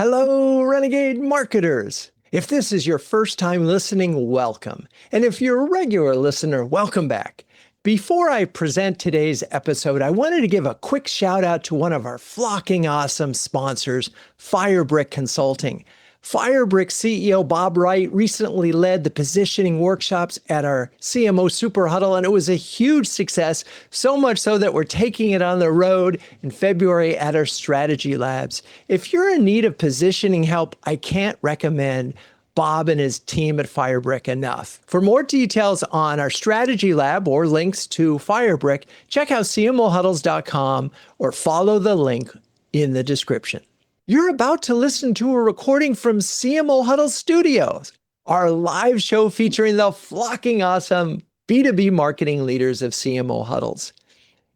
Hello, Renegade marketers. If this is your first time listening, welcome. And if you're a regular listener, welcome back. Before I present today's episode, I wanted to give a quick shout out to one of our flocking awesome sponsors, Firebrick Consulting. Firebrick CEO Bob Wright recently led the positioning workshops at our CMO Super Huddle, and it was a huge success, so much so that we're taking it on the road in February at our strategy labs. If you're in need of positioning help, I can't recommend Bob and his team at Firebrick enough. For more details on our strategy lab or links to Firebrick, check out cmohuddles.com or follow the link in the description. You're about to listen to a recording from CMO Huddles Studios, our live show featuring the flocking awesome B2B marketing leaders of CMO Huddles.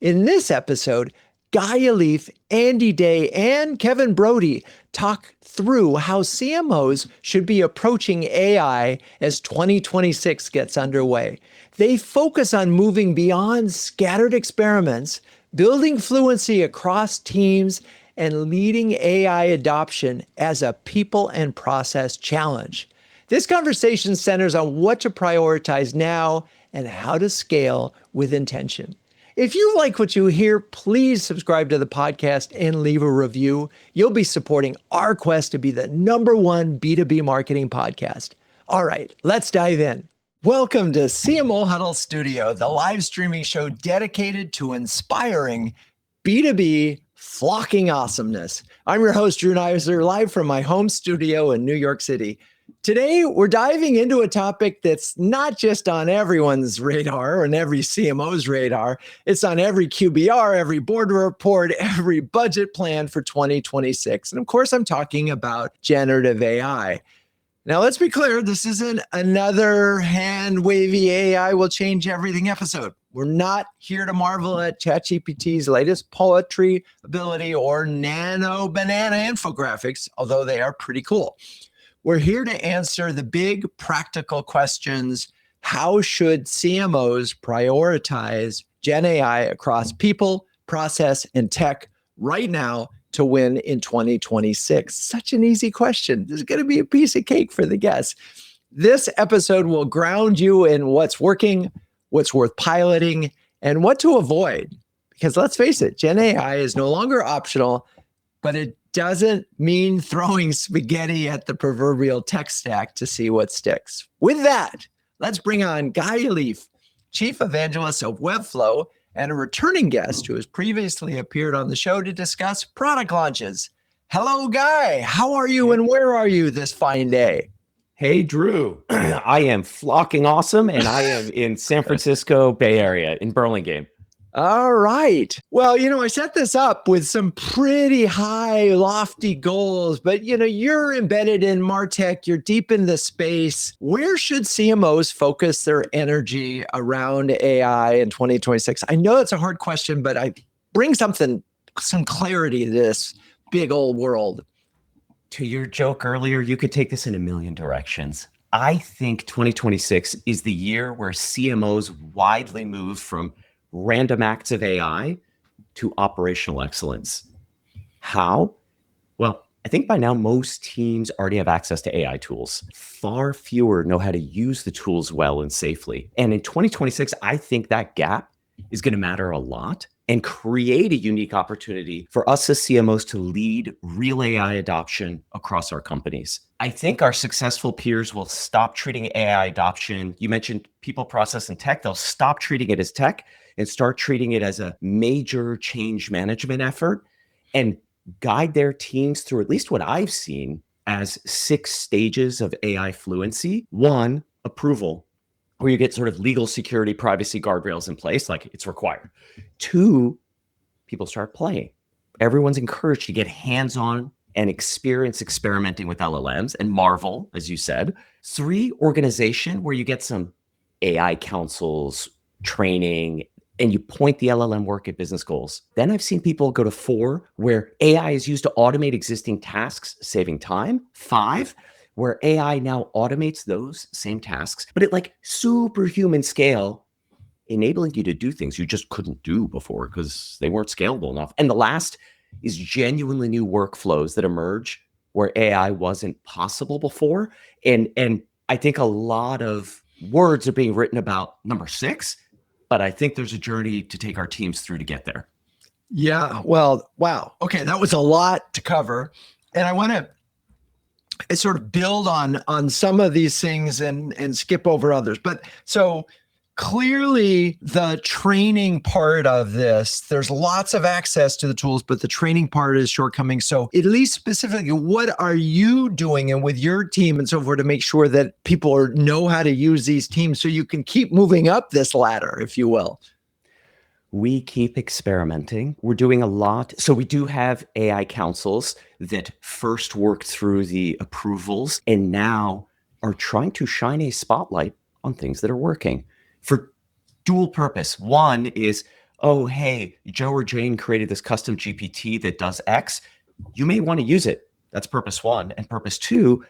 In this episode, Guy Yalif, Andy Day, and Kevin Briody talk through how CMOs should be approaching AI as 2026 gets underway. They focus on moving beyond scattered experiments, building fluency across teams, and leading AI adoption as a people and process challenge. This conversation centers on what to prioritize now and how to scale with intention. If you like what you hear, please subscribe to the podcast and leave a review. You'll be supporting our quest to be the #1 B2B marketing podcast. All right, let's dive in. Welcome to CMO Huddle Studio, the live streaming show dedicated to inspiring B2B flocking awesomeness. I'm your host, Drew Neiser, live from my home studio in New York City. Today, we're diving into a topic that's not just on everyone's radar and every CMO's radar. It's on every QBR, every board report, every budget plan for 2026. And of course, I'm talking about generative AI. Now, let's be clear, this isn't another hand-wavy AI will change everything episode. We're not here to marvel at ChatGPT's latest poetry ability or nano banana infographics, although they are pretty cool. We're here to answer the big practical questions. How should CMOs prioritize Gen AI across people, process, and tech right now to win in 2026? Such an easy question. This is going to be a piece of cake for the guests. This episode will ground you in what's working, what's worth piloting, and what to avoid. Because let's face it, Gen AI is no longer optional, but it doesn't mean throwing spaghetti at the proverbial tech stack to see what sticks. With that, let's bring on Guy Yalif, Chief Evangelist of Webflow, and a returning guest who has previously appeared on the show to discuss product launches. Hello, Guy. How are you and where are you this fine day? Hey, Drew. I am flocking awesome, and I am in San Francisco Bay Area in Burlingame. All right. Well, I set this up with some pretty high, lofty goals, but you're embedded in MarTech, you're deep in the space. Where should CMOs focus their energy around AI in 2026? I know it's a hard question, but I bring some clarity to this big old world. To your joke earlier, you could take this in a million directions. I think 2026 is the year where CMOs widely move from random acts of AI to operational excellence. How? Well, I think by now most teams already have access to AI tools. Far fewer know how to use the tools well and safely. And in 2026, I think that gap is going to matter a lot and create a unique opportunity for us as CMOs to lead real AI adoption across our companies. I think our successful peers will stop treating AI adoption. You mentioned people, process, and tech. They'll stop treating it as tech and start treating it as a major change management effort and guide their teams through at least what I've seen as 6 stages of AI fluency. 1, approval, where you get sort of legal security, privacy guardrails in place, like it's required. 2, people start playing. Everyone's encouraged to get hands-on and experience experimenting with LLMs and marvel, as you said. 3, organization, where you get some AI councils, training, and you point the LLM work at business goals. Then I've seen people go to 4, where AI is used to automate existing tasks, saving time. 5, where AI now automates those same tasks, but at like superhuman scale, enabling you to do things you just couldn't do before because they weren't scalable enough. And the last is genuinely new workflows that emerge where AI wasn't possible before. And I think a lot of words are being written about number 6, but I think there's a journey to take our teams through to get there. Yeah. Well, wow. Okay. That was a lot to cover. And I want to sort of build on some of these things and skip over others. But so clearly the training part of this, there's lots of access to the tools, but the training part is shortcoming. So at least specifically, what are you doing and with your team and so forth to make sure that people know how to use these teams so you can keep moving up this ladder, if you will? We keep experimenting. We're doing a lot. So we do have AI councils that first worked through the approvals and now are trying to shine a spotlight on things that are working for dual purpose. One is, oh, hey, Joe or Jane created this custom GPT that does X. You may want to use it. That's purpose 1. And purpose 2,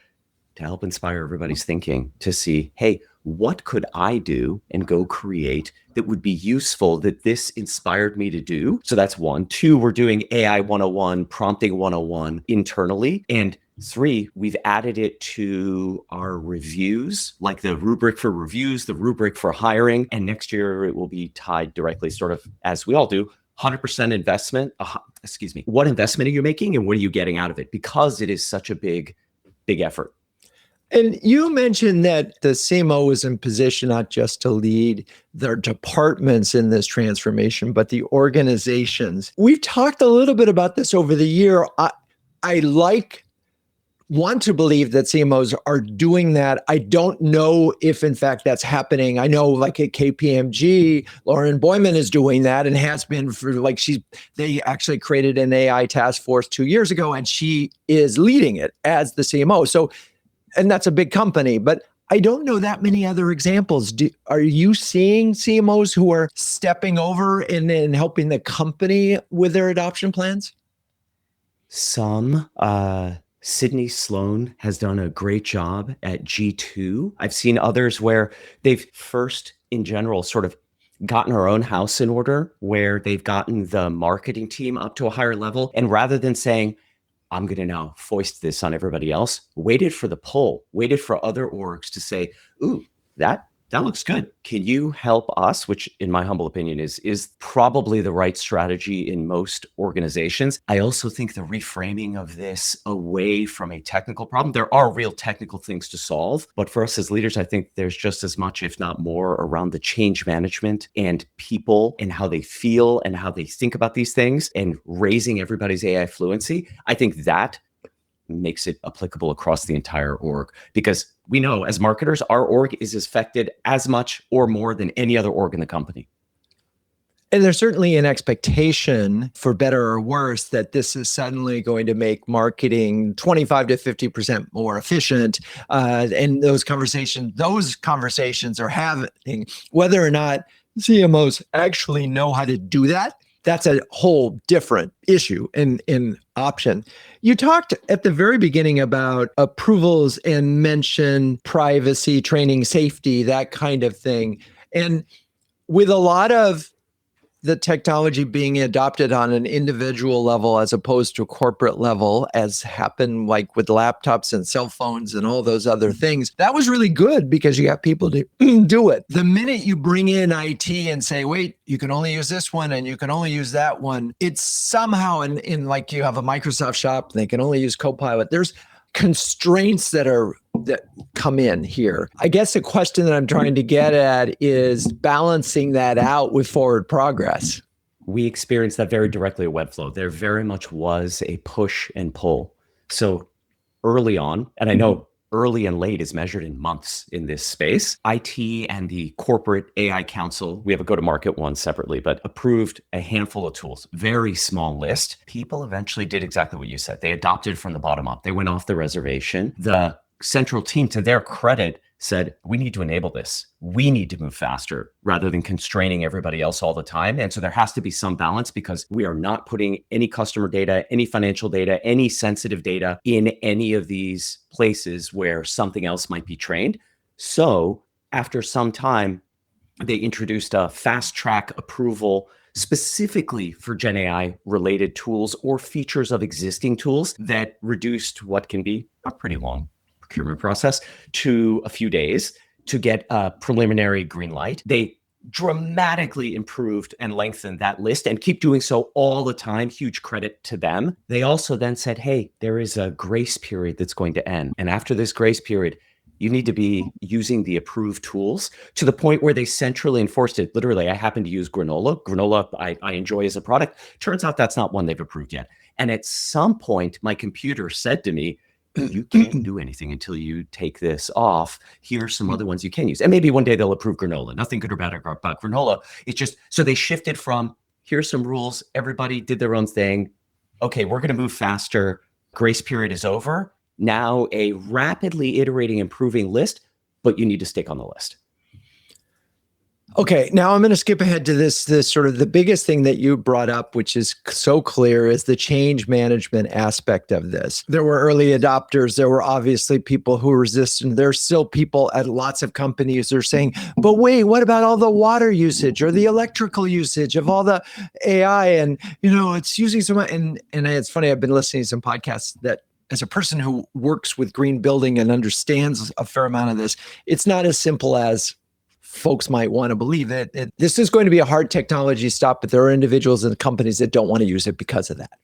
to help inspire everybody's thinking to see, hey, what could I do and go create that would be useful that this inspired me to do? So that's 1. 2, we're doing AI 101, prompting 101 internally. And 3, we've added it to our reviews, like the rubric for reviews, the rubric for hiring. And next year it will be tied directly, sort of as we all do, 100% investment. What investment are you making and what are you getting out of it? Because it is such a big effort. And you mentioned that the CMO is in position not just to lead their departments in this transformation, but the organizations. We've talked a little bit about this over the year. I want to believe that CMOs are doing that. I don't know if in fact that's happening. I know like at KPMG, Lauren Boyman is doing that and has been for they actually created an AI task force 2 years ago and she is leading it as the CMO. So, and that's a big company, but I don't know that many other examples. Are you seeing CMOs who are stepping over and helping the company with their adoption plans? Some. Sydney Sloan has done a great job at G2. I've seen others where they've first, in general, sort of gotten our own house in order, where they've gotten the marketing team up to a higher level. And rather than saying, I'm going to now foist this on everybody else, waited for the pull, waited for other orgs to say, ooh, that looks good. Can you help us? Which in my humble opinion is probably the right strategy in most organizations. I also think the reframing of this away from a technical problem, there are real technical things to solve, but for us as leaders, I think there's just as much, if not more, around the change management and people and how they feel and how they think about these things and raising everybody's AI fluency. I think that makes it applicable across the entire org, because we know as marketers, our org is affected as much or more than any other org in the company. And there's certainly an expectation, for better or worse, that this is suddenly going to make marketing 25 to 50% more efficient. And those conversations are happening. Whether or not CMOs actually know how to do that, that's a whole different issue and option. You talked at the very beginning about approvals and mentioned privacy, training, safety, that kind of thing. And with a lot of the technology being adopted on an individual level as opposed to a corporate level, as happened like with laptops and cell phones and all those other things, that was really good because you got people to do it. The minute you bring in IT and say, wait, you can only use this one and you can only use that one, it's somehow in like you have a Microsoft shop, they can only use Copilot. There's constraints that come in here. I guess the question that I'm trying to get at is balancing that out with forward progress. We experienced that very directly at Webflow. There very much was a push and pull. So early on, and I know early and late is measured in months in this space, IT and the corporate AI council, we have a go-to-market one separately, but approved a handful of tools, very small list. People eventually did exactly what you said. They adopted from the bottom up. They went off the reservation. The central team, to their credit, said, we need to enable this. We need to move faster rather than constraining everybody else all the time. And so there has to be some balance because we are not putting any customer data, any financial data, any sensitive data in any of these places where something else might be trained. So after some time, they introduced a fast track approval specifically for Gen AI related tools or features of existing tools that reduced what can be a pretty long procurement process to a few days to get a preliminary green light. They dramatically improved and lengthened that list and keep doing so all the time. Huge credit to them. They also then said, hey, there is a grace period that's going to end. And after this grace period, you need to be using the approved tools to the point where they centrally enforced it. Literally, I happen to use Granola. Granola, I enjoy as a product. Turns out that's not one they've approved yet. And at some point, my computer said to me, you can't do anything until you take this off. Here's some other ones you can use. And maybe one day they'll approve Granola. Nothing good or bad about Granola. It's just, so they shifted from, here's some rules. Everybody did their own thing. Okay, we're going to move faster. Grace period is over. Now a rapidly iterating, improving list, but you need to stick on the list. Okay, now I'm going to skip ahead to this sort of the biggest thing that you brought up, which is so clear, is the change management aspect of this. There were early adopters. There were obviously people who resisted. There's still people at lots of companies who are saying, but wait, what about all the water usage or the electrical usage of all the AI? And, it's using so much. And it's funny, I've been listening to some podcasts that, as a person who works with green building and understands a fair amount of this, it's not as simple as folks might want to believe it. This is going to be a hard technology stop, but there are individuals and companies that don't want to use it because of that.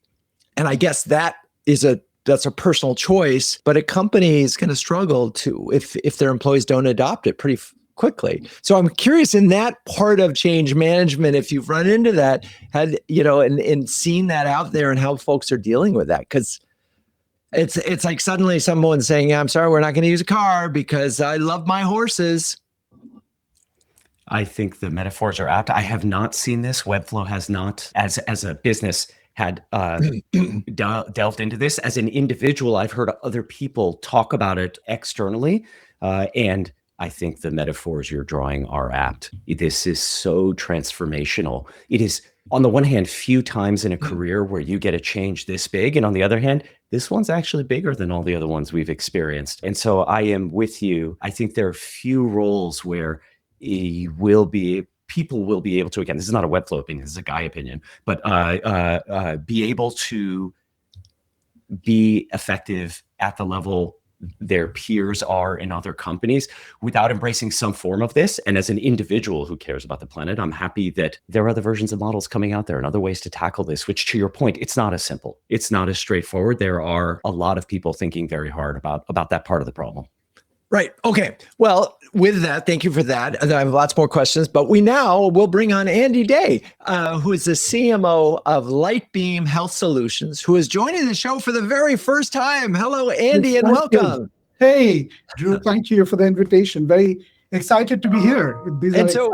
And I guess that's a personal choice, but a company is going to struggle to if their employees don't adopt it pretty quickly. So I'm curious in that part of change management, if you've run into that, and seen that out there and how folks are dealing with that, because it's like suddenly someone's saying, yeah, I'm sorry, we're not going to use a car because I love my horses. I think the metaphors are apt. I have not seen this. Webflow has not, as a business, had delved into this. As an individual, I've heard other people talk about it externally, and I think the metaphors you're drawing are apt. This is so transformational. It is, on the one hand, few times in a career where you get a change this big, and on the other hand, this one's actually bigger than all the other ones we've experienced. And so I am with you. I think there are few roles where people will be able to, again, this is not a Webflow opinion, this is a Guy opinion, but be able to be effective at the level their peers are in other companies without embracing some form of this. And as an individual who cares about the planet, I'm happy that there are other versions of models coming out there and other ways to tackle this, which, to your point, it's not as simple. It's not as straightforward. There are a lot of people thinking very hard about that part of the problem. Right. Okay. Well, with that, thank you for that. I have lots more questions, but we'll bring on Andy Day, who is the CMO of Lightbeam Health Solutions, who is joining the show for the very first time. Hello, Andy, and welcome. Hey, Drew, thank you for the invitation. Very excited to be here. These are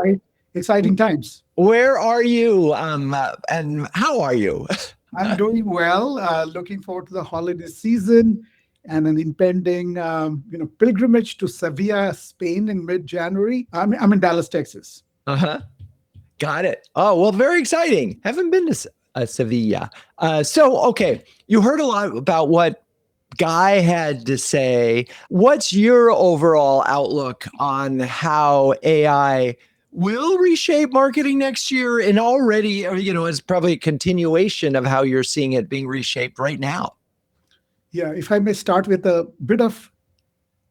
exciting times. Where are you, and how are you? I'm doing well. Looking forward to the holiday season and an impending, pilgrimage to Sevilla, Spain in mid-January. I'm in Dallas, Texas. Got it. Oh, well, very exciting. Haven't been to Sevilla. Okay, you heard a lot about what Guy had to say. What's your overall outlook on how AI will reshape marketing next year, and already, is probably a continuation of how you're seeing it being reshaped right now? Yeah, if I may start with a bit of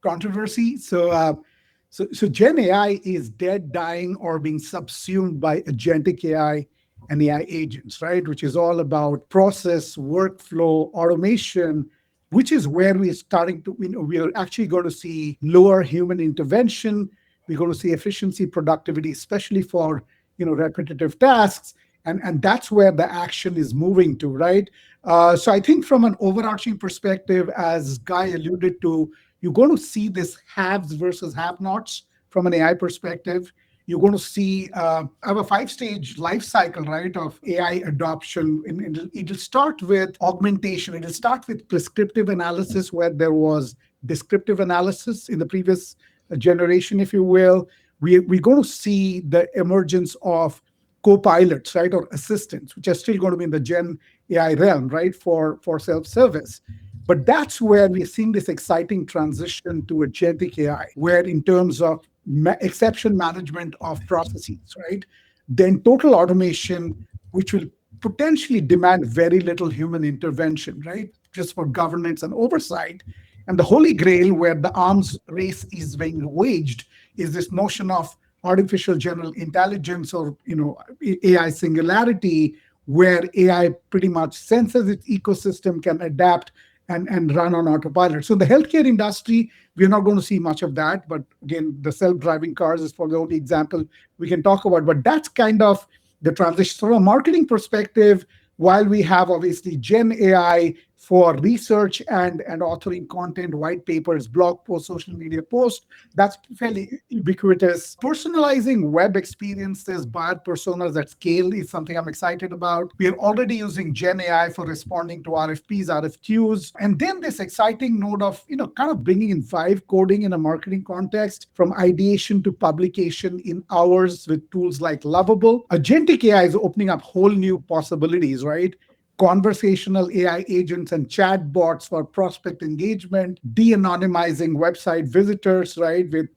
controversy. So Gen AI is dead, dying, or being subsumed by agentic AI and AI agents, right? Which is all about process, workflow, automation, which is where we're starting to, we're actually going to see lower human intervention. We're going to see efficiency, productivity, especially for, repetitive tasks. And that's where the action is moving to, right? So I think from an overarching perspective, as Guy alluded to, you're going to see this haves versus have-nots from an AI perspective. You're going to see have a 5-stage life cycle, right, of AI adoption. And it'll start with augmentation. It'll start with prescriptive analysis, where there was descriptive analysis in the previous generation, if you will. We're going to see the emergence of co-pilots, right, or assistants, which are still going to be in the Gen AI realm, right, for self-service. But that's where we're seeing this exciting transition to agentic AI, where in terms of exception management of processes, right, then total automation, which will potentially demand very little human intervention, right? Just for governance and oversight. And the holy grail where the arms race is being waged is this notion of artificial general intelligence, or AI singularity, where AI pretty much senses its ecosystem, can adapt and run on autopilot. So the healthcare industry, we're not going to see much of that. But again, the self-driving cars is for the only example we can talk about. But that's kind of the transition. From a marketing perspective, while we have obviously Gen AI for research and authoring content, white papers, blog posts, social media posts, that's fairly ubiquitous. Personalizing web experiences, buyer personas at scale is something I'm excited about. We are already using Gen AI for responding to RFPs, RFQs. And then this exciting note of, kind of bringing in vibe coding in a marketing context, from ideation to publication in hours with tools like Lovable. Agentic AI is opening up whole new possibilities, right? Conversational AI agents and chat bots for prospect engagement, de-anonymizing website visitors, right, with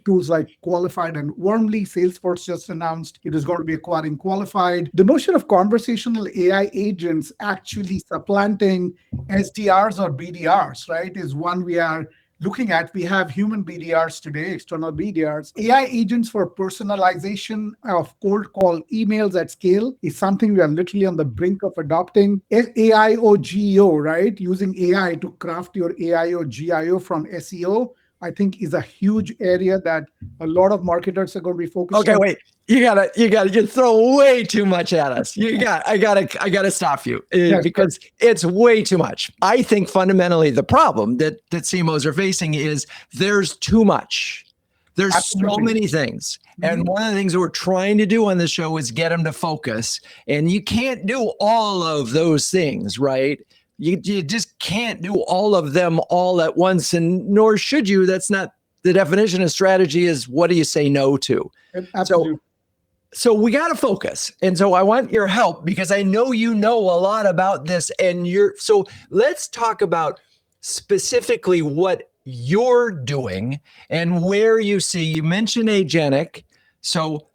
tools like Qualified and Warmly. Salesforce just announced it is going to be acquiring Qualified. The notion of conversational AI agents actually supplanting SDRs or BDRs, right, is one we are looking at. We have human BDRs today, external BDRs. AI agents for personalization of cold call emails at scale is something we are literally on the brink of adopting. AIO, right? Using AI to craft your AIO, GIO from SEO, I think is a huge area that a lot of marketers are going to be focused on. Okay, wait. You throw way too much at us. I gotta stop you because it's way too much. I think fundamentally the problem that CMOs are facing is there's too much. There's so many things. And one of the things that we're trying to do on this show is get them to focus. And you can't do all of those things, right? You just can't do all of them all at once, and nor should you. That's not the definition of strategy. Is what do you say no to? Absolutely. So we got to focus. And so I want your help because I know you know a lot about this. So let's talk about specifically what you're doing and where you see. You mentioned agentic. So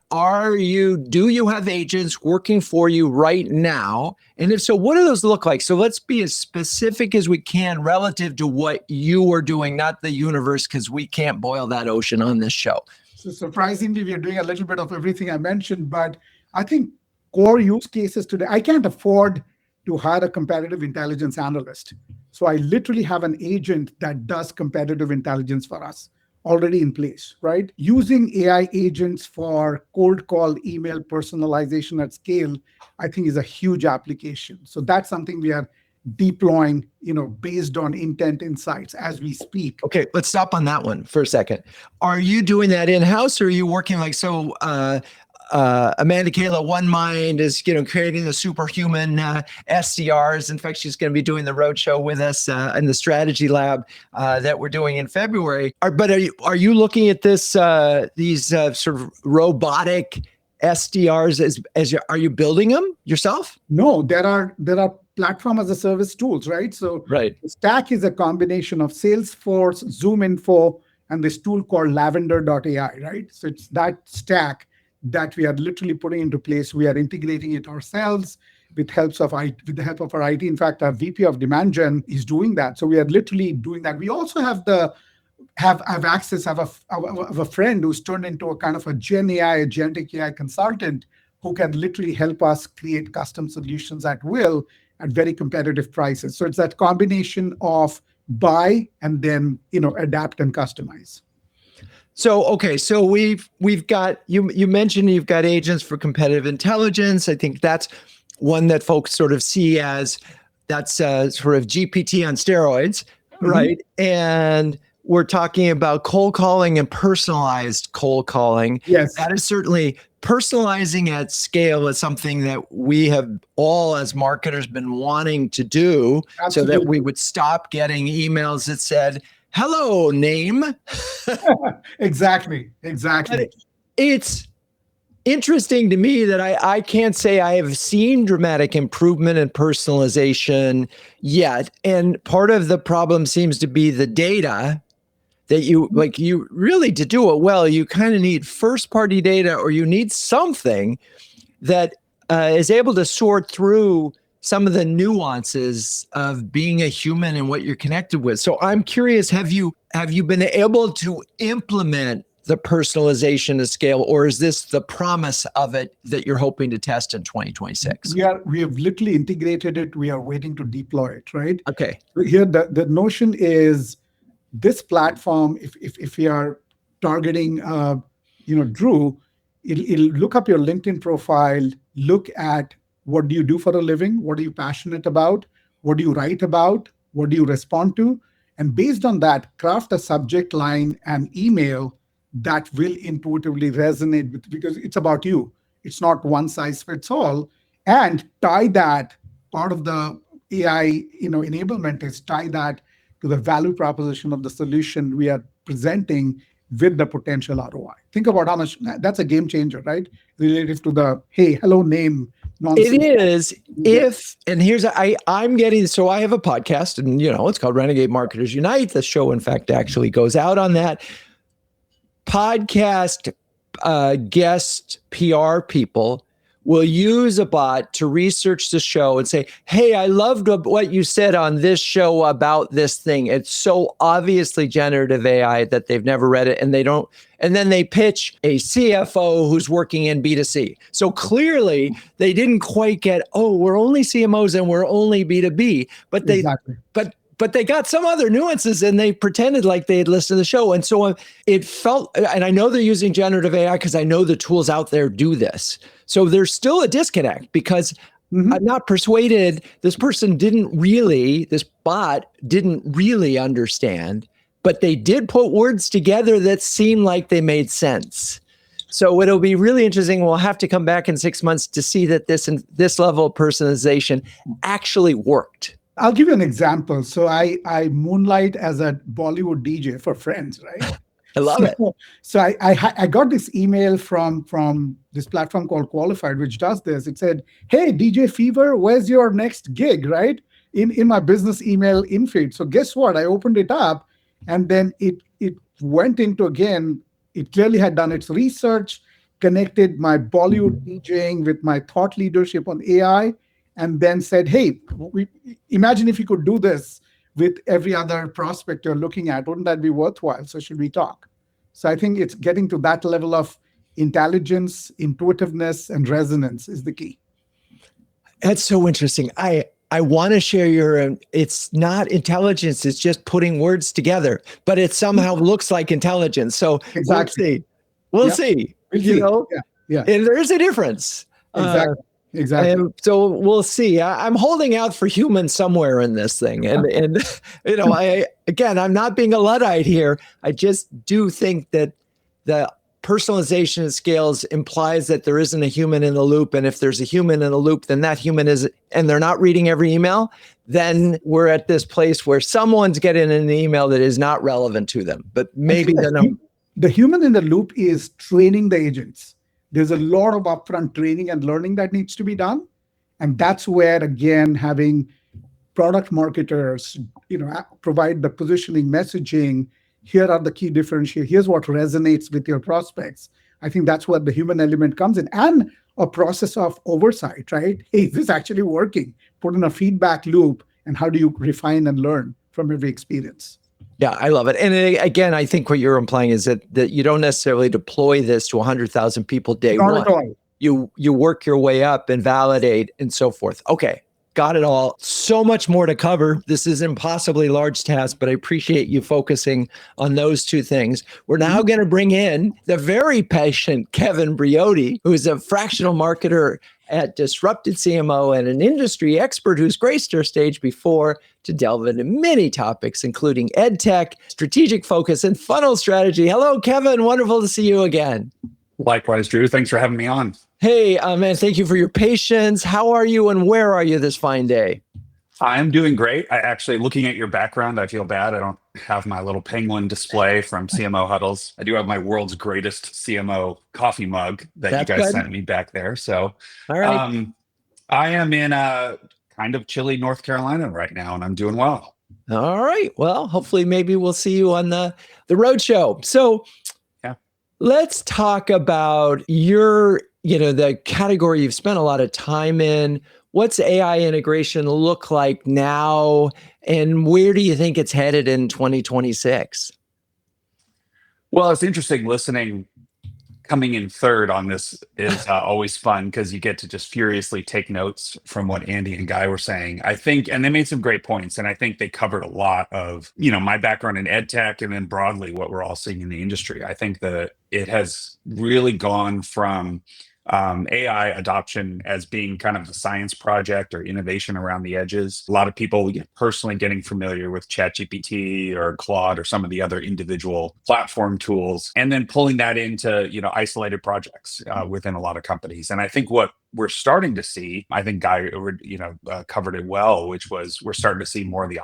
do you have agents working for you right now? And if so, what do those look like? So let's be as specific as we can relative to what you are doing, not the universe, because we can't boil that ocean on this show. So surprisingly, we are doing a little bit of everything I mentioned, but I think core use cases today, I can't afford to hire a competitive intelligence analyst. So I literally have an agent that does competitive intelligence for us already in place, right? Using AI agents for cold call email personalization at scale, I think is a huge application. So that's something we are deploying, based on intent insights as we speak. Okay, let's stop on that one for a second. Are you doing that in-house, or are you working Amanda Kayla OneMind is, creating the superhuman SDRs. In fact, she's going to be doing the roadshow with us in the strategy lab that we're doing in February. Are you looking at these sort of robotic SDRs are you building them yourself? No, there are platform as a service tools, right? So right. The stack is a combination of Salesforce, ZoomInfo, and this tool called lavender.ai, right? So it's that stack that we are literally putting into place. We are integrating it ourselves with the help of our IT. In fact, our VP of Demand Gen is doing that. So we are literally doing that. We also have a friend who's turned into a kind of a Gen AI, Agentic AI consultant who can literally help us create custom solutions at will at very competitive prices. So it's that combination of buy and then adapt and customize. So, okay, so we've got, you mentioned you've got agents for competitive intelligence. I think that's one that folks sort of see as that's sort of GPT on steroids, right? And we're talking about cold calling and personalized cold calling. Yes. That is certainly personalizing at scale is something that we have all as marketers been wanting to do. Absolutely. So that we would stop getting emails that said, hello, name. Exactly. But it's interesting to me that I can't say I have seen dramatic improvement in personalization yet. And part of the problem seems to be the data that you really, to do it well, you kind of need first party data, or you need something that is able to sort through some of the nuances of being a human and what you're connected with. So I'm curious, have you been able to implement the personalization at scale, or is this the promise of it that you're hoping to test in 2026? We have literally integrated it. We are waiting to deploy it, right? Okay. Here, the notion is this platform, if we are targeting, Drew, it'll look up your LinkedIn profile, look at what do you do for a living, what are you passionate about, what do you write about, what do you respond to, and based on that, craft a subject line and email that will intuitively resonate with, because it's about you. It's not one size fits all, and tie that part of the AI, enablement is tie that to the value proposition of the solution we are presenting with the potential ROI. Think about how much that's a game changer, right? Relative to the hey, hello, name nonsense. It is and here's I'm getting, so I have a podcast and it's called Renegade Marketers Unite. The show, in fact, actually goes out on that podcast. Guest PR people will use a bot to research the show and say, hey, I loved what you said on this show about this thing. It's so obviously generative AI that they've never read it and they don't. And then they pitch a CFO who's working in B2C. So clearly they didn't quite get, we're only CMOs and we're only B2B, but they, exactly. But they got some other nuances and they pretended like they had listened to the show. And so it felt, and I know they're using generative AI because I know the tools out there do this. So there's still a disconnect because I'm not persuaded this bot didn't really understand, but they did put words together that seemed like they made sense. So it'll be really interesting. We'll have to come back in 6 months to see that this level of personalization actually worked. I'll give you an example. So I moonlight as a Bollywood DJ for Friends, right? I love it. So I got this email from this platform called Qualified, which does this. It said, hey, DJ Fever, where's your next gig, right? In my business email in feed. So guess what? I opened it up and then it went into, again, it clearly had done its research, connected my Bollywood DJing with my thought leadership on AI, and then said, hey, imagine if you could do this with every other prospect you're looking at. Wouldn't that be worthwhile? So should we talk? So I think it's getting to that level of intelligence, intuitiveness, and resonance is the key. That's so interesting. I want to share it's not intelligence, it's just putting words together, but it somehow looks like intelligence. So exactly. We'll see. Yeah. And there is a difference. Exactly. And so we'll see. I'm holding out for humans somewhere in this thing. And I'm not being a Luddite here. I just do think that the personalization at scales implies that there isn't a human in the loop. And if there's a human in the loop, then that human and they're not reading every email, then we're at this place where someone's getting an email that is not relevant to them. But maybe the human in the loop is training the agents. There's a lot of upfront training and learning that needs to be done. And that's where, again, having product marketers, provide the positioning, messaging, here are the key differentiators, here's what resonates with your prospects. I think that's where the human element comes in. And a process of oversight, right? Hey, is this actually working? Put in a feedback loop, and how do you refine and learn from every experience? Yeah, I love it. And again, I think what you're implying is that you don't necessarily deploy this to 100,000 people day one. Not at all. You work your way up and validate and so forth. Okay, got it all. So much more to cover. This is an impossibly large task, but I appreciate you focusing on those two things. We're now going to bring in the very patient Kevin Briody, who is a fractional marketer at DisruptedCMO and an industry expert who's graced our stage before to delve into many topics, including ed tech, strategic focus, and funnel strategy. Hello, Kevin. Wonderful to see you again. Likewise, Drew. Thanks for having me on. Hey, man, thank you for your patience. How are you and where are you this fine day? I'm doing great. I actually, looking at your background, I feel bad. I don't have my little penguin display from CMO Huddles. I do have my world's greatest CMO coffee mug that you guys sent me back there. So all right. I am in a kind of chilly North Carolina right now, and I'm doing well. All right. Well, hopefully maybe we'll see you on the road show. So let's talk about your the category you've spent a lot of time in. What's AI integration look like now, and where do you think it's headed in 2026? Well, it's interesting listening. Coming in third on this is always fun because you get to just furiously take notes from what Andy and Guy were saying. I think, and they made some great points, and I think they covered a lot of, my background in ed tech and then broadly what we're all seeing in the industry. I think that it has really gone from AI adoption as being kind of a science project or innovation around the edges. A lot of people personally getting familiar with ChatGPT or Claude or some of the other individual platform tools, and then pulling that into isolated projects within a lot of companies. And I think what we're starting to see, I think Guy covered it well, which was we're starting to see more of the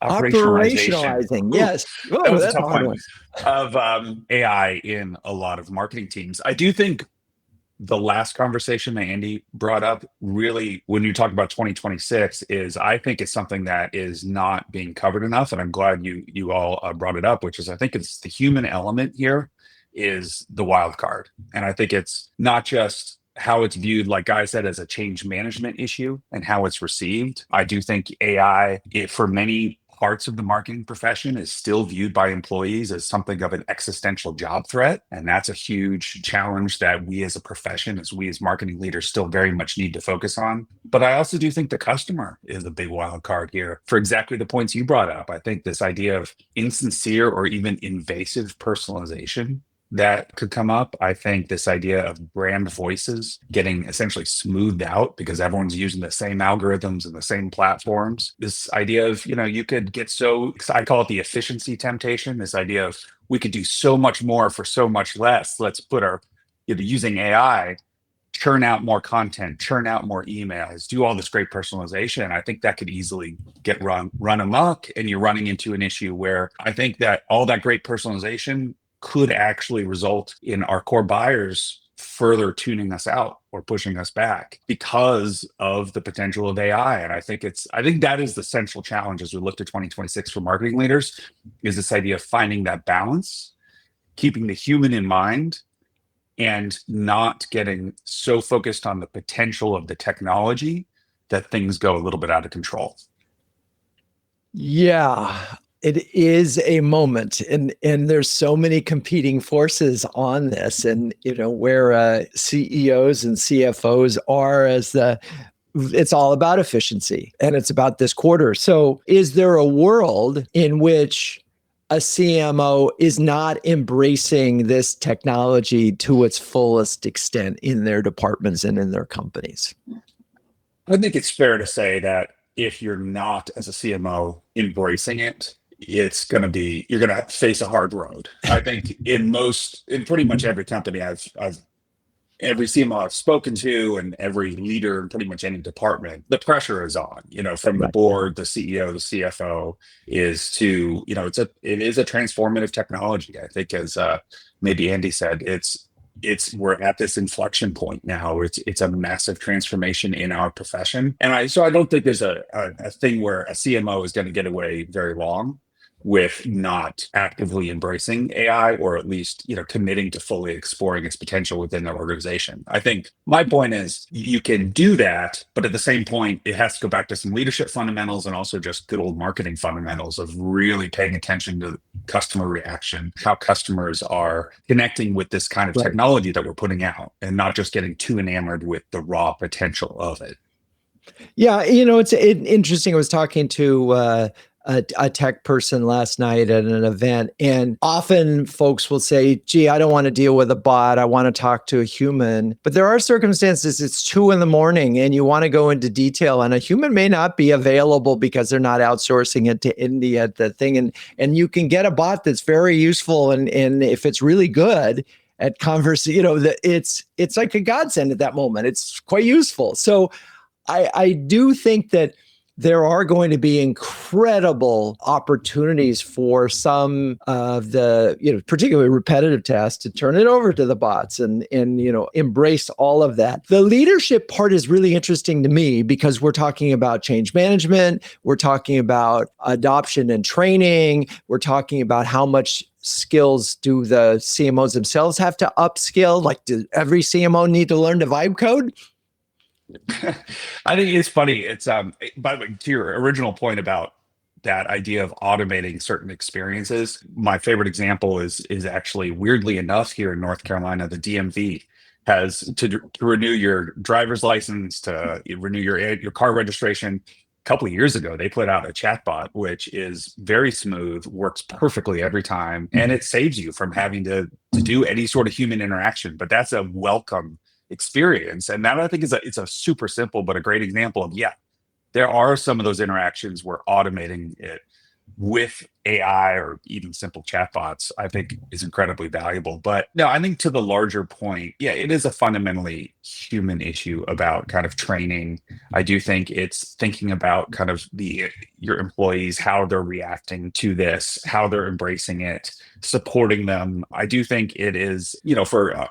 operationalization. Yes. That was a tough one. Of AI in a lot of marketing teams. I do think the last conversation that Andy brought up really, when you talk about 2026, is I think it's something that is not being covered enough. And I'm glad you all brought it up, which is I think it's the human element here is the wild card. And I think it's not just how it's viewed, like Guy said, as a change management issue and how it's received. I do think AI, for many parts of the marketing profession, is still viewed by employees as something of an existential job threat. And that's a huge challenge that we as a profession, as we as marketing leaders, still very much need to focus on. But I also do think the customer is a big wild card here for exactly the points you brought up. I think this idea of insincere or even invasive personalization that could come up. I think this idea of brand voices getting essentially smoothed out because everyone's using the same algorithms and the same platforms. This idea of, you could get I call it the efficiency temptation, this idea of we could do so much more for so much less. Let's put using AI, churn out more content, churn out more emails, do all this great personalization. I think that could easily get run amok, and you're running into an issue where I think that all that great personalization could actually result in our core buyers further tuning us out or pushing us back because of the potential of AI. And I think that is the central challenge as we look to 2026 for marketing leaders, is this idea of finding that balance, keeping the human in mind, and not getting so focused on the potential of the technology that things go a little bit out of control. Yeah. It is a moment, and there's so many competing forces on this, and where CEOs and CFOs are it's all about efficiency, and it's about this quarter. So is there a world in which a CMO is not embracing this technology to its fullest extent in their departments and in their companies? I think it's fair to say that if you're not, as a CMO, embracing it, you're going to face a hard road. I think in pretty much every company every CMO I've spoken to and every leader in pretty much any department, the pressure is on, from the board, the CEO, the CFO, is to, it is a transformative technology. I think, as maybe Andy said, we're at this inflection point now. It's a massive transformation in our profession. And so I don't think there's a thing where a CMO is going to get away very long with not actively embracing AI, or at least, committing to fully exploring its potential within their organization. I think my point is you can do that, but at the same point, it has to go back to some leadership fundamentals and also just good old marketing fundamentals of really paying attention to customer reaction, how customers are connecting with this kind of technology that we're putting out, and not just getting too enamored with the raw potential of it. Yeah, it's interesting. I was talking to a tech person last night at an event, and often folks will say, gee, I don't want to deal with a bot. I want to talk to a human. But there are circumstances, it's 2 a.m. and you want to go into detail, and a human may not be available because they're not outsourcing it to India, the thing. And you can get a bot that's very useful. And if it's really good at it's like a godsend at that moment. It's quite useful. So I do think that there are going to be incredible opportunities for some of the, particularly repetitive tasks to turn it over to the bots and embrace all of that. The leadership part is really interesting to me because we're talking about change management, we're talking about adoption and training, we're talking about how much skills do the CMOs themselves have to upskill? Like, does every CMO need to learn to vibe code? I think it's funny. It's by the way, to your original point about that idea of automating certain experiences, my favorite example is actually, weirdly enough, here in North Carolina, the DMV has to renew your driver's license, to renew your car registration. A couple of years ago, they put out a chatbot, which is very smooth, works perfectly every time, and it saves you from having to do any sort of human interaction. But that's a welcome experience, and that, I think, it's a super simple but a great example of, there are some of those interactions where automating it with AI or even simple chatbots, I think, is incredibly valuable. But no, I think to the larger point, it is a fundamentally human issue about kind of training. I do think it's thinking about kind of your employees, how they're reacting to this, how they're embracing it, supporting them. I do think it is,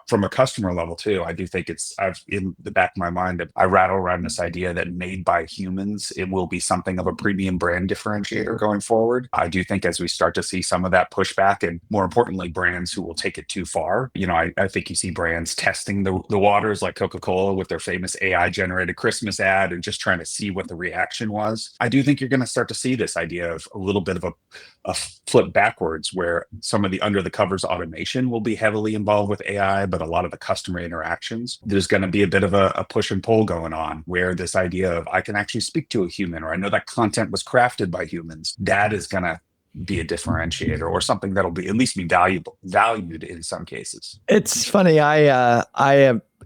from a customer level too, I do think I've in the back of my mind, I rattle around this idea that made by humans, it will be something of a premium brand differentiator going forward. I do think as we start to see some of that pushback, and more importantly, brands who will take it too far, I think you see brands testing the waters, like Coca-Cola with their famous AI generated Christmas ad, and just trying to see what the reaction was. I do think you're going to start to see this idea of a little bit of a flip backwards, where some of the under the covers automation will be heavily involved with AI, but a lot of the customer interactions, there's going to be a bit of a push and pull going on, where this idea of, I can actually speak to a human, or I know that content was crafted by humans, that is going to be a differentiator, or something that'll be at least be valued in some cases. It's funny. I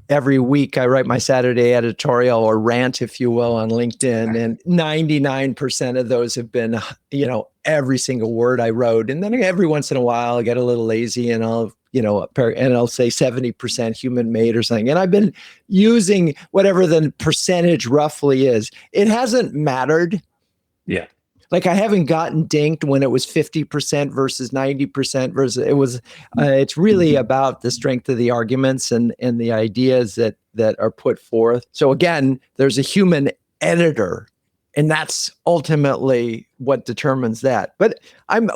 every week I write my Saturday editorial, or rant, if you will, on LinkedIn, and 99% of those have been, every single word I wrote. And then every once in a while I get a little lazy and I'll say 70% human made or something. And I've been using whatever the percentage roughly is. It hasn't mattered. Yeah. Like, I haven't gotten dinked when it was 50% versus 90% versus it's really about the strength of the arguments and the ideas that are put forth. So again, there's a human editor, and that's ultimately what determines that. But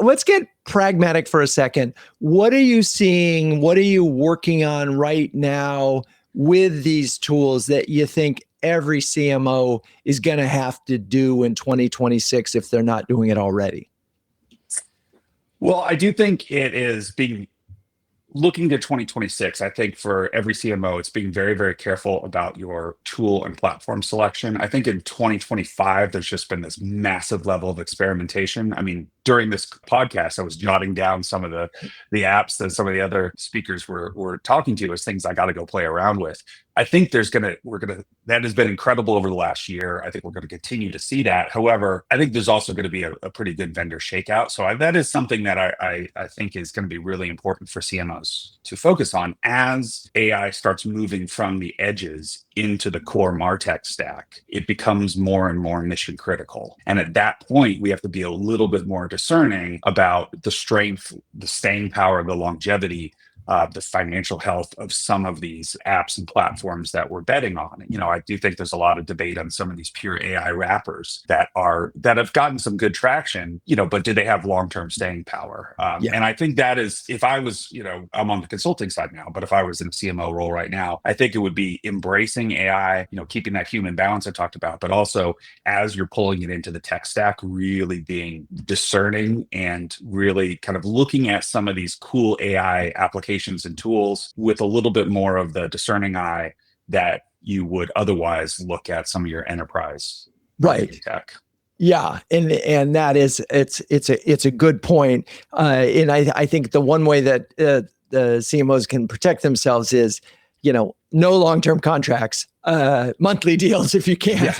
let's get pragmatic for a second. What are you seeing? What are you working on right now with these tools that you think every CMO is going to have to do in 2026 if they're not doing it already? Well, I do think it is looking to 2026, I think for every CMO, it's being very, very careful about your tool and platform selection. I think in 2025, there's just been this massive level of experimentation. I mean, during this podcast, I was jotting down some of the apps that some of the other speakers were talking to as things I got to go play around with. I think that has been incredible over the last year. I think we're going to continue to see that. However, I think there's also going to be a pretty good vendor shakeout. So that is something that I think is going to be really important for CMOs to focus on as AI starts moving from the edges into the core MarTech stack. It becomes more and more mission critical. And at that point, we have to be a little bit more discerning about the strength, the staying power, the longevity, the financial health of some of these apps and platforms that we're betting on. I do think there's a lot of debate on some of these pure AI wrappers that have gotten some good traction, but do they have long-term staying power? And I think that is, if I was, I'm on the consulting side now, but if I was in a CMO role right now, I think it would be embracing AI, keeping that human balance I talked about, but also as you're pulling it into the tech stack, really being discerning and really kind of looking at some of these cool AI applications and tools with a little bit more of the discerning eye that you would otherwise look at some of your enterprise tech. Yeah, and that is it's a good point. And I think the one way that the CMOs can protect themselves is no long-term contracts, monthly deals if you can,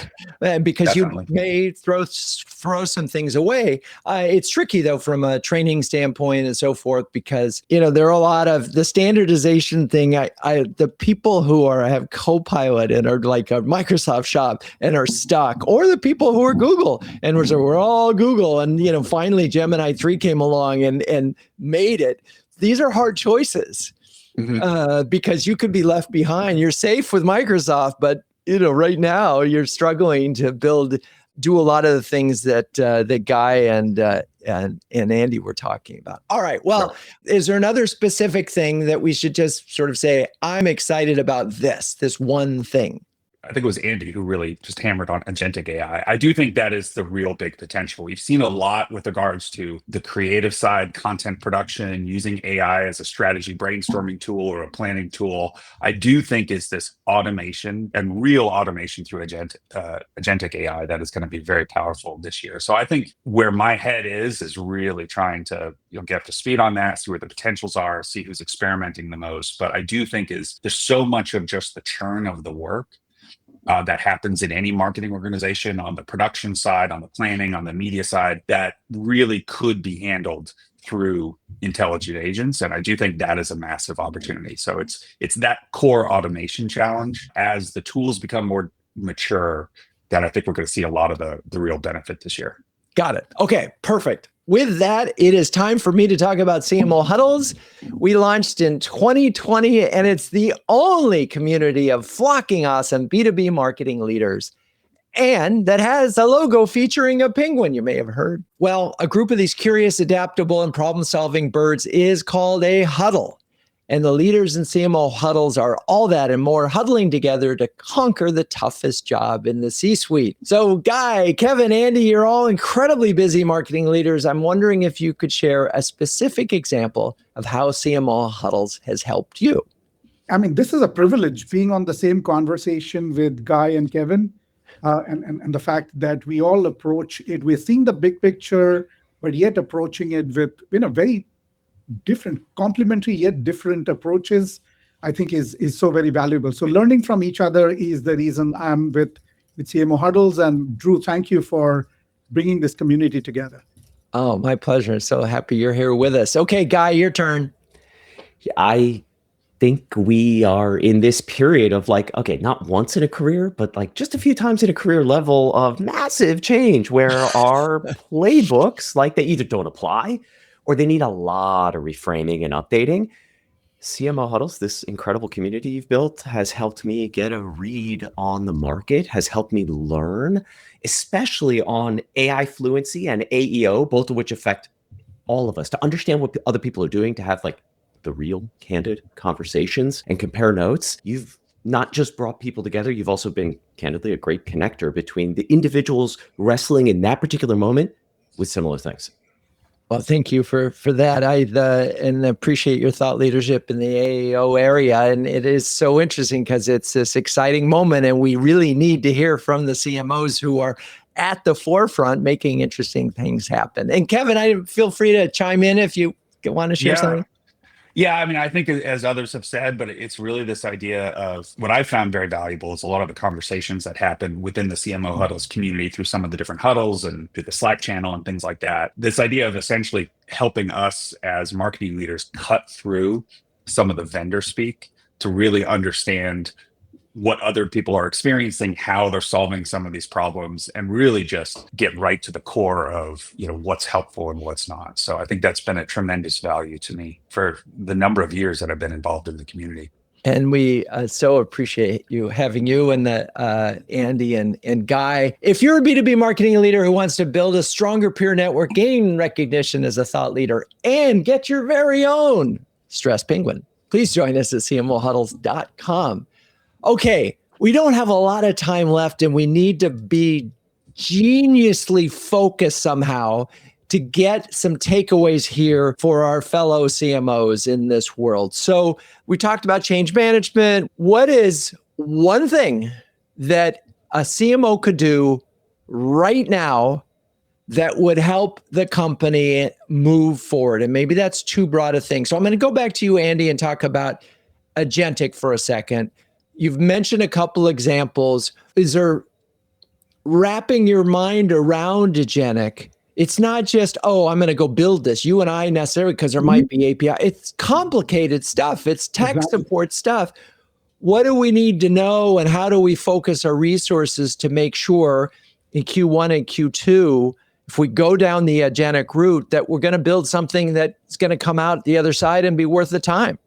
because definitely. you may throw some things away. It's tricky though from a training standpoint and so forth, because there are a lot of the standardization thing. The people who have Copilot and are like a Microsoft shop and are stuck, or the people who are Google and we're all Google, and finally Gemini 3 came along and made it. These are hard choices. Because you could be left behind. You're safe with Microsoft, but right now you're struggling to do a lot of the things that Guy and Andy were talking about. All right. Well, is there another specific thing that we should just sort of say, I'm excited about this one thing? I think it was Andy who really just hammered on agentic AI. I do think that is the real big potential. We've seen a lot with regards to the creative side, content production, using AI as a strategy brainstorming tool or a planning tool. I do think is this automation and real automation through agentic AI that is going to be very powerful this year. So I think where my head is really trying to get up to speed on that, see where the potentials are, see who's experimenting the most. But I do think there's so much of just the churn of the work that happens in any marketing organization on the production side, on the planning, on the media side, that really could be handled through intelligent agents. And I do think that is a massive opportunity. So it's that core automation challenge as the tools become more mature that I think we're going to see a lot of the real benefit this year. Got it. Okay, perfect. With that, it is time for me to talk about CMO Huddles. We launched in 2020, and it's the only community of flocking awesome B2B marketing leaders, and that has a logo featuring a penguin, you may have heard. Well, a group of these curious, adaptable, and problem-solving birds is called a huddle. And the leaders in CMO Huddles are all that and more, huddling together to conquer the toughest job in the C-suite. So Guy, Kevin, Andy, you're all incredibly busy marketing leaders. I'm wondering if you could share a specific example of how CMO Huddles has helped you. I mean, this is a privilege being on the same conversation with Guy and Kevin, and the fact that we all approach it. We're seeing the big picture, but yet approaching it with very different, complementary yet different approaches, I think is so very valuable. So learning from each other is the reason I'm with CMO Huddles. And Drew, thank you for bringing this community together. Oh, my pleasure. So happy you're here with us. Okay, Guy, your turn. I think we are in this period of not once in a career, but just a few times in a career level of massive change where our playbooks, they either don't apply or they need a lot of reframing and updating. CMO Huddles, this incredible community you've built, has helped me get a read on the market, has helped me learn, especially on AI fluency and AEO, both of which affect all of us, to understand what other people are doing, to have the real candid conversations and compare notes. You've not just brought people together, you've also been candidly a great connector between the individuals wrestling in that particular moment with similar things. Well, thank you for that. And appreciate your thought leadership in the AEO area. And it is so interesting because it's this exciting moment, and we really need to hear from the CMOs who are at the forefront making interesting things happen. And Kevin, feel free to chime in if you want to share something. Yeah, I mean, I think as others have said, but it's really this idea of what I found very valuable is a lot of the conversations that happen within the CMO Huddles community through some of the different huddles and through the Slack channel and things like that. This idea of essentially helping us as marketing leaders cut through some of the vendor speak to really understand what other people are experiencing, how they're solving some of these problems, and really just get right to the core of what's helpful and what's not. So I think that's been a tremendous value to me for the number of years that I've been involved in the community. And we so appreciate having you and Andy and Guy. If you're a B2B marketing leader who wants to build a stronger peer network, gain recognition as a thought leader, and get your very own Stress Penguin, please join us at cmohuddles.com. Okay, we don't have a lot of time left, and we need to be geniusly focused somehow to get some takeaways here for our fellow CMOs in this world. So we talked about change management. What is one thing that a CMO could do right now that would help the company move forward? And maybe that's too broad a thing. So I'm going to go back to you, Andy, and talk about agentic for a second. You've mentioned a couple examples. Is there wrapping your mind around agentic? It's not just, oh, I'm going to go build this. You and I necessarily, because there might be API. It's complicated stuff. It's tech support stuff. What do we need to know, and how do we focus our resources to make sure in Q1 and Q2, if we go down the agentic route, that we're going to build something that's going to come out the other side and be worth the time?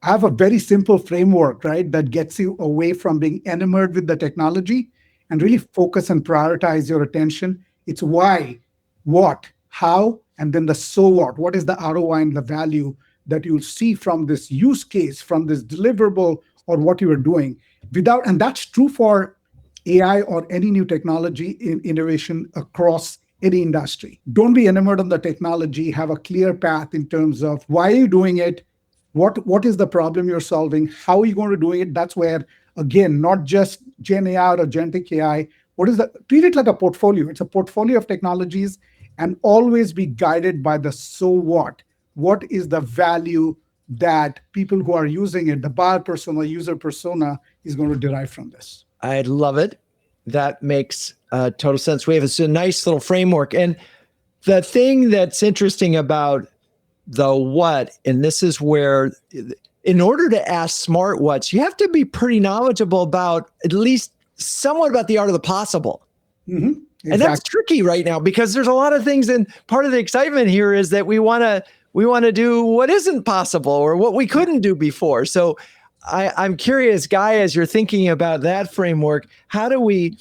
I have a very simple framework, right, that gets you away from being enamored with the technology and really focus and prioritize your attention. It's why, what, how, and then the so what. What is the ROI and the value that you'll see from this use case, from this deliverable, or what you are doing? And that's true for AI or any new technology in innovation across any industry. Don't be enamored on the technology. Have a clear path in terms of why are you doing it, what is the problem you're solving, how are you going to do it. That's where, again, not just Gen AI or Agentic AI. Treat it like a portfolio. It's a portfolio of technologies, and always be guided by the so what. What is the value that people who are using it, the buyer persona, user persona, is going to derive from this? I love it. That makes total sense. We have a nice little framework. And the thing that's interesting about the what, and this is where, in order to ask smart whats, you have to be pretty knowledgeable about at least somewhat about the art of the possible. Exactly. And that's tricky right now, because there's a lot of things, and part of the excitement here is that we want to do what isn't possible or what we couldn't do before. So I'm curious, Guy, as you're thinking about that framework, how do we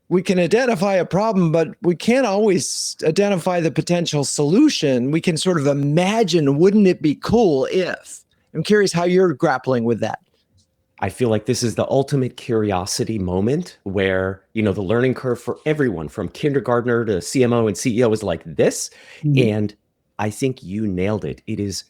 we can identify a problem, but we can't always identify the potential solution. We can sort of imagine, wouldn't it be cool if? I'm curious how you're grappling with that. I feel like this is the ultimate curiosity moment where, the learning curve for everyone from kindergartner to CMO and CEO is like this. And I think you nailed it. It is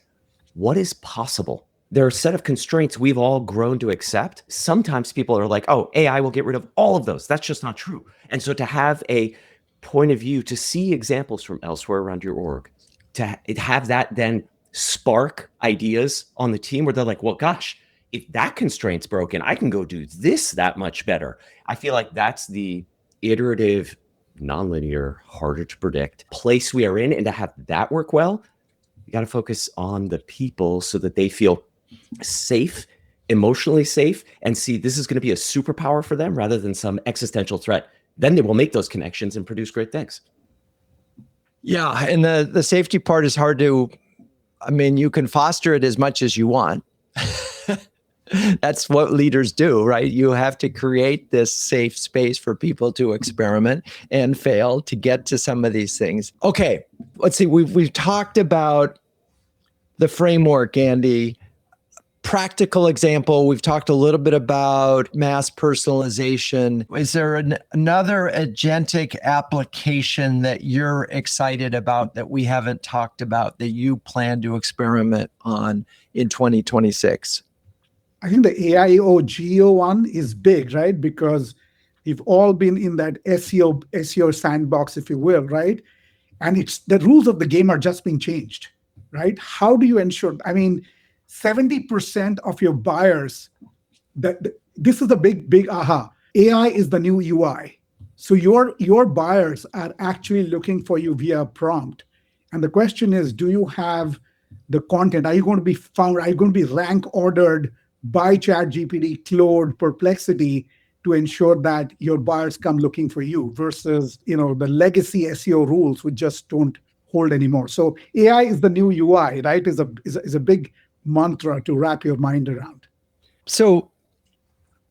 what is possible. There are a set of constraints we've all grown to accept. Sometimes people are like, oh, AI will get rid of all of those. That's just not true. And so to have a point of view, to see examples from elsewhere around your org, to have that then spark ideas on the team where they're like, well, gosh, if that constraint's broken, I can go do this that much better. I feel like that's the iterative, nonlinear, harder to predict place we are in. And to have that work well, you got to focus on the people so that they feel safe, emotionally safe, and see this is going to be a superpower for them rather than some existential threat. Then they will make those connections and produce great things. Yeah, and the safety part is hard to, you can foster it as much as you want. That's what leaders do, right? You have to create this safe space for people to experiment and fail to get to some of these things. Okay, let's see. We've talked about the framework, Andy. Practical example, we've talked a little bit about mass personalization. Is there another agentic application that you're excited about that we haven't talked about that you plan to experiment on in 2026? I think the AIO Geo one is big, right? Because we've all been in that SEO sandbox, if you will, right? And it's the rules of the game are just being changed, right? How do you ensure? 70% of your buyers, this is a big aha. AI is the new UI. So your buyers are actually looking for you via prompt. And the question is, do you have the content? Are you going to be found? Are you going to be rank ordered by ChatGPT, Claude, Perplexity to ensure that your buyers come looking for you versus the legacy SEO rules which just don't hold anymore? So AI is the new UI, right? Is a big mantra to wrap your mind around. So,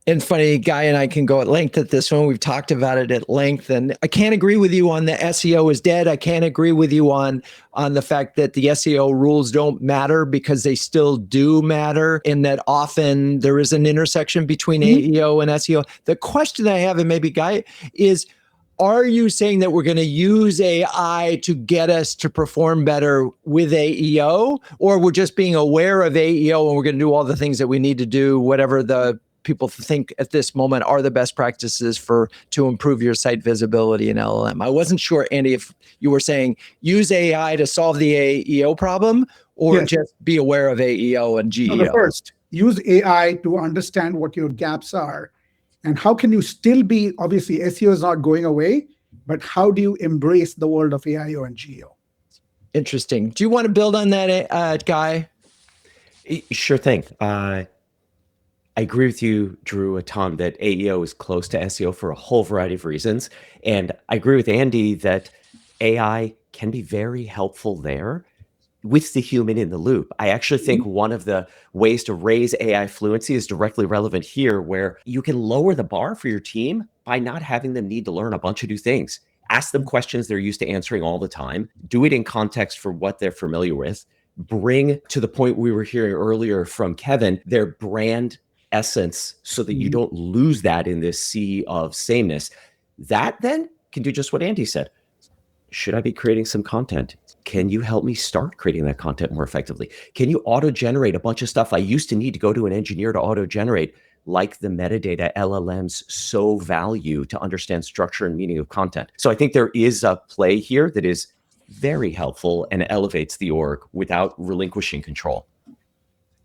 and funny, Guy and I can go at length at this one. We've talked about it at length, and I can't agree with you on the SEO is dead. I can't agree with you on the fact that the SEO rules don't matter, because they still do matter, and that often there is an intersection between AEO and SEO. The question I have, and maybe Guy, is, are you saying that we're going to use AI to get us to perform better with AEO, or we're just being aware of AEO and we're going to do all the things that we need to do, whatever the people think at this moment are the best practices to improve your site visibility in LLM? I wasn't sure, Andy, if you were saying use AI to solve the AEO problem, or Yes. just be aware of AEO and No, GEO? the first, use AI to understand what your gaps are. And how can you still be, obviously, SEO is not going away, but how do you embrace the world of AIO and GEO? Interesting. Do you want to build on that, Guy? Sure thing. I agree with you, Drew, a ton that AEO is close to SEO for a whole variety of reasons. And I agree with Andy that AI can be very helpful there with the human in the loop. I actually think one of the ways to raise AI fluency is directly relevant here, where you can lower the bar for your team by not having them need to learn a bunch of new things. Ask them questions they're used to answering all the time. Do it in context for what they're familiar with. Bring to the point we were hearing earlier from Kevin, their brand essence so that you don't lose that in this sea of sameness. That then can do just what Andy said. Should I be creating some content? Can you help me start creating that content more effectively? Can you auto-generate a bunch of stuff I used to need to go to an engineer to auto-generate, like the metadata LLMs so value to understand structure and meaning of content? So I think there is a play here that is very helpful and elevates the org without relinquishing control.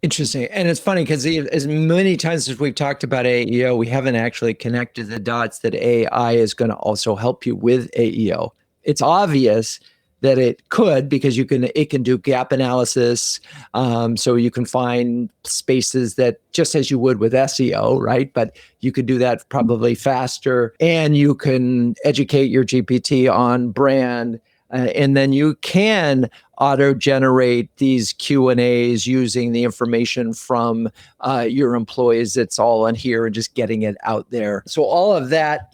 Interesting. And it's funny because as many times as we've talked about AEO, we haven't actually connected the dots that AI is going to also help you with AEO. It's obvious that it could, because it can do gap analysis. So you can find spaces that, just as you would with SEO, right? But you could do that probably faster, and you can educate your GPT on brand. And then you can auto-generate these Q&As using the information from your employees. It's all in here and just getting it out there. So all of that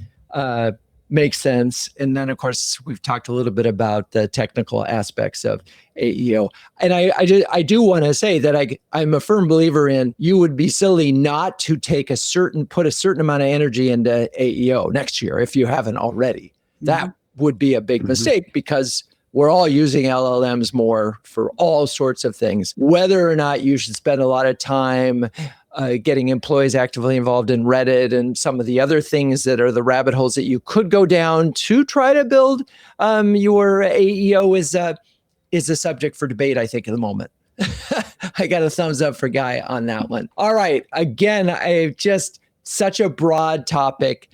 makes sense. And then, of course, we've talked a little bit about the technical aspects of AEO. And I do want to say that I'm a firm believer in, you would be silly not to put a certain amount of energy into AEO next year if you haven't already. That would be a big mistake, because we're all using LLMs more for all sorts of things. Whether or not you should spend a lot of time getting employees actively involved in Reddit and some of the other things that are the rabbit holes that you could go down to try to build your AEO is a subject for debate, I think, at the moment. I got a thumbs up for Guy on that one. All right. Again, I just such a broad topic.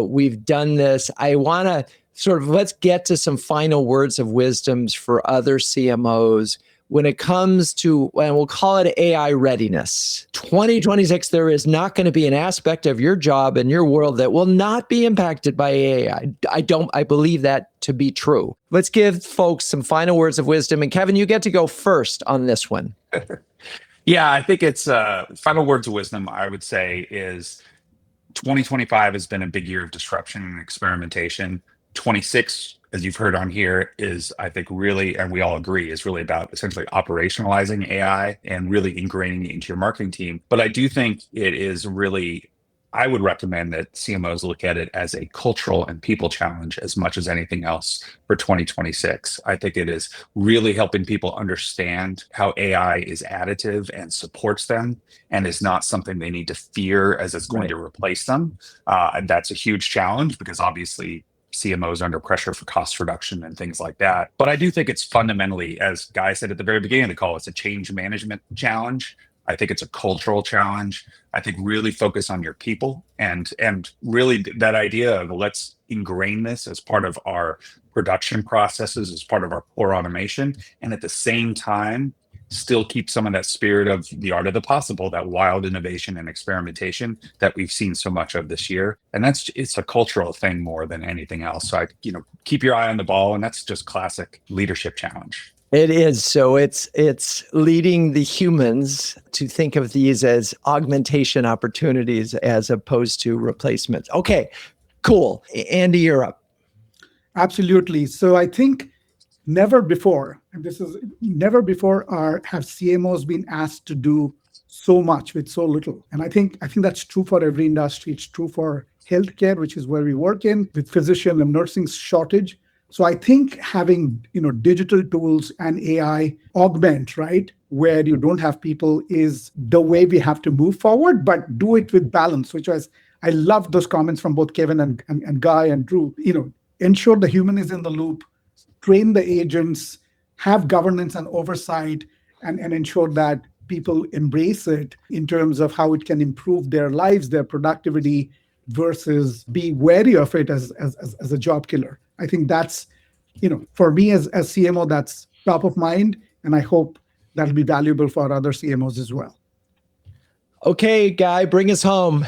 We've done this. I want to let's get to some final words of wisdoms for other CMOs when it comes to, and we'll call it AI readiness. 2026, there is not going to be an aspect of your job and your world that will not be impacted by AI. I believe that to be true. Let's give folks some final words of wisdom. And Kevin, you get to go first on this one. Yeah, I think it's final words of wisdom, I would say, is 2025 has been a big year of disruption and experimentation. 26, as you've heard on here, is, I think, really, and we all agree, is really about essentially operationalizing AI and really ingraining it into your marketing team. But I do think it is really, I would recommend that CMOs look at it as a cultural and people challenge as much as anything else for 2026. I think it is really helping people understand how AI is additive and supports them, and is not something they need to fear as it's going to replace them. And that's a huge challenge, because obviously CMOs are under pressure for cost reduction and things like that. But I do think it's fundamentally, as Guy said at the very beginning of the call, it's a change management challenge. I think it's a cultural challenge. I think really focus on your people, and really that idea of, let's ingrain this as part of our production processes, as part of our core automation, and at the same time still keep some of that spirit of the art of the possible, that wild innovation and experimentation that we've seen so much of this year. And it's a cultural thing more than anything else. So keep your eye on the ball, and that's just classic leadership challenge. It is. So it's leading the humans to think of these as augmentation opportunities as opposed to replacements. Okay, cool. Andy, you're up. Absolutely. So I think never before have CMOs been asked to do so much with so little. And I think that's true for every industry. It's true for healthcare, which is where we work in, with physician and nursing shortage. So I think having digital tools and AI augment, right, where you don't have people, is the way we have to move forward, but do it with balance, which was, I love those comments from both Kevin and Guy and Drew. Ensure the human is in the loop, train the agents, have governance and oversight, and ensure that people embrace it in terms of how it can improve their lives, their productivity, versus be wary of it as a job killer. I think that's, for me as CMO, that's top of mind, and I hope that'll be valuable for other CMOs as well. Okay, Guy, bring us home.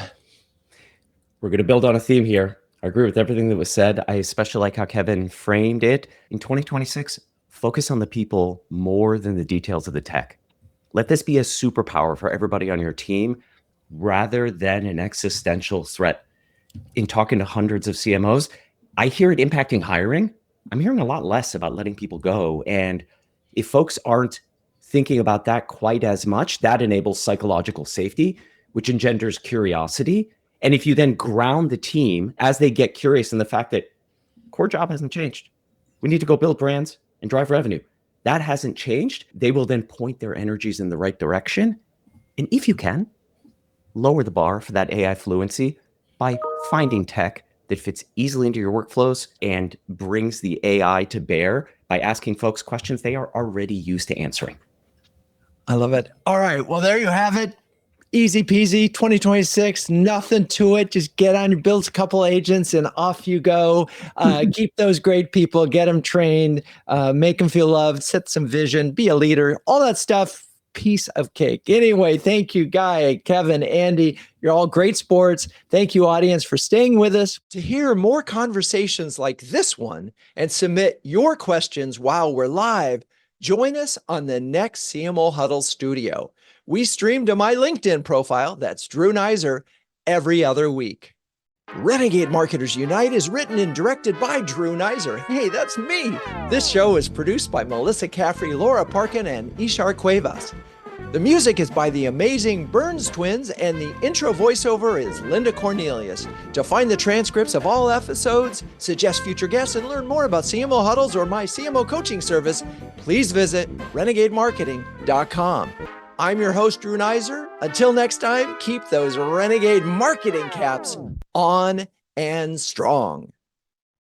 We're going to build on a theme here. I agree with everything that was said. I especially like how Kevin framed it. In 2026, focus on the people more than the details of the tech. Let this be a superpower for everybody on your team rather than an existential threat. In talking to hundreds of CMOs, I hear it impacting hiring. I'm hearing a lot less about letting people go. And if folks aren't thinking about that quite as much, that enables psychological safety, which engenders curiosity. And if you then ground the team as they get curious in the fact that core job hasn't changed, we need to go build brands and drive revenue. That hasn't changed. They will then point their energies in the right direction. And if you can, lower the bar for that AI fluency by finding tech that fits easily into your workflows and brings the AI to bear by asking folks questions they are already used to answering. I love it. All right. Well, there you have it. Easy peasy, 2026, nothing to it. Just get on, build a couple agents and off you go. Keep those great people, get them trained, make them feel loved, set some vision, be a leader, all that stuff, piece of cake. Anyway, thank you, Guy, Kevin, Andy. You're all great sports. Thank you, audience, for staying with us. To hear more conversations like this one and submit your questions while we're live, join us on the next CMO Huddles studio. We stream to my LinkedIn profile, that's Drew Neiser, every other week. Renegade Marketers Unite is written and directed by Drew Neiser. Hey, that's me. This show is produced by Melissa Caffrey, Laura Parkin, and Ishar Cuevas. The music is by the amazing Burns Twins, and the intro voiceover is Linda Cornelius. To find the transcripts of all episodes, suggest future guests, and learn more about CMO Huddles or my CMO coaching service, please visit renegademarketing.com. I'm your host, Drew Neiser. Until next time, keep those renegade marketing caps on and strong.